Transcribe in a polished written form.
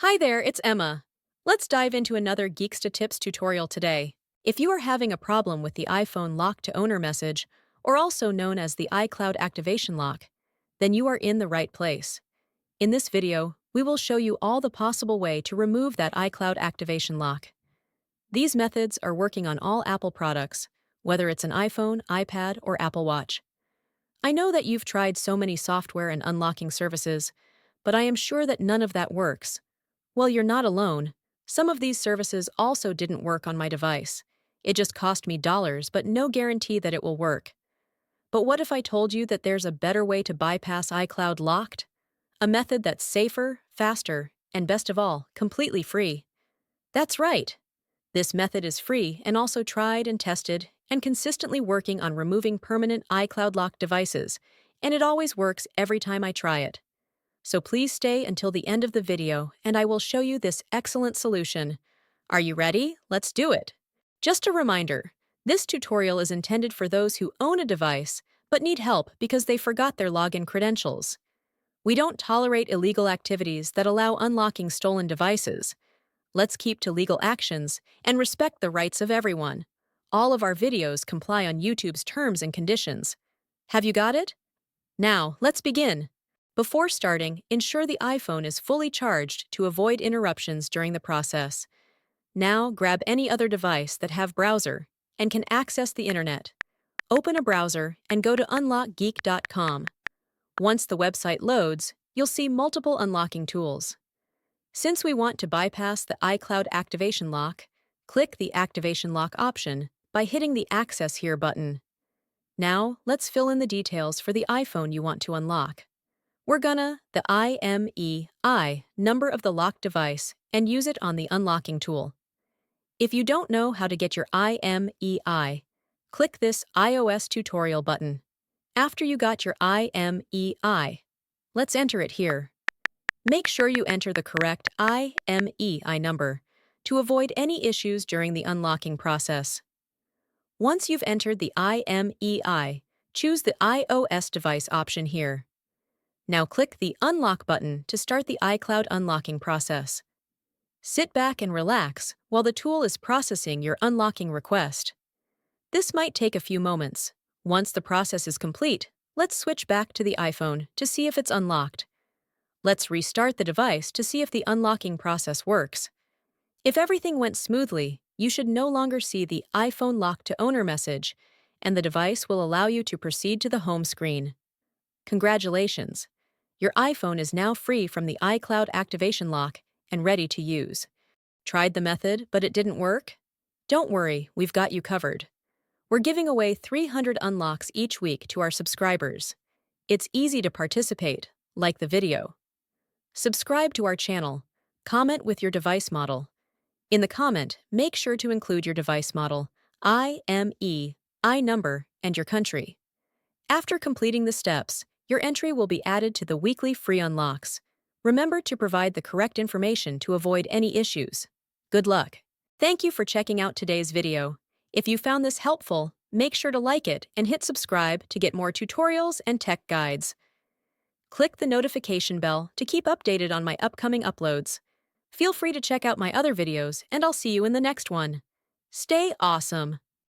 Hi there, it's Emma. Let's dive into another Geeksta Tips tutorial today. If you are having a problem with the iPhone lock to owner message, or also known as the iCloud activation lock, then you are in the right place. In this video, we will show you all the possible way to remove that iCloud activation lock. These methods are working on all Apple products, whether it's an iPhone, iPad, or Apple Watch. I know that you've tried so many software and unlocking services, but I am sure that none of that works. Well, you're not alone. Some of these services also didn't work on my device. It just cost me dollars, but no guarantee that it will work. But what if I told you that there's a better way to bypass iCloud locked? A method that's safer, faster, and best of all, completely free. That's right. This method is free and also tried and tested and consistently working on removing permanent iCloud locked devices, and it always works every time I try it. So please stay until the end of the video and I will show you this excellent solution. Are you ready? Let's do it! Just a reminder, this tutorial is intended for those who own a device but need help because they forgot their login credentials. We don't tolerate illegal activities that allow unlocking stolen devices. Let's keep to legal actions and respect the rights of everyone. All of our videos comply on YouTube's terms and conditions. Have you got it? Now, let's begin. Before starting, ensure the iPhone is fully charged to avoid interruptions during the process. Now, grab any other device that have browser and can access the internet. Open a browser and go to unlockgeek.com. Once the website loads, you'll see multiple unlocking tools. Since we want to bypass the iCloud activation lock, click the Activation Lock option by hitting the Access Here button. Now, let's fill in the details for the iPhone you want to unlock. We're gonna the IMEI number of the locked device and use it on the unlocking tool. If you don't know how to get your IMEI, click this iOS tutorial button. After you got your IMEI, let's enter it here. Make sure you enter the correct IMEI number to avoid any issues during the unlocking process. Once you've entered the IMEI, choose the iOS device option here. Now click the Unlock button to start the iCloud unlocking process. Sit back and relax while the tool is processing your unlocking request. This might take a few moments. Once the process is complete, let's switch back to the iPhone to see if it's unlocked. Let's restart the device to see if the unlocking process works. If everything went smoothly, you should no longer see the iPhone lock to owner message, and the device will allow you to proceed to the home screen. Congratulations! Your iPhone is now free from the iCloud activation lock and ready to use. Tried the method, but it didn't work? Don't worry, we've got you covered. We're giving away 300 unlocks each week to our subscribers. It's easy to participate, like the video. Subscribe to our channel. Comment with your device model. In the comment, make sure to include your device model, IMEI number, and your country. After completing the steps, your entry will be added to the weekly free unlocks. Remember to provide the correct information to avoid any issues. Good luck! Thank you for checking out today's video. If you found this helpful, make sure to like it and hit subscribe to get more tutorials and tech guides. Click the notification bell to keep updated on my upcoming uploads. Feel free to check out my other videos, and I'll see you in the next one. Stay awesome!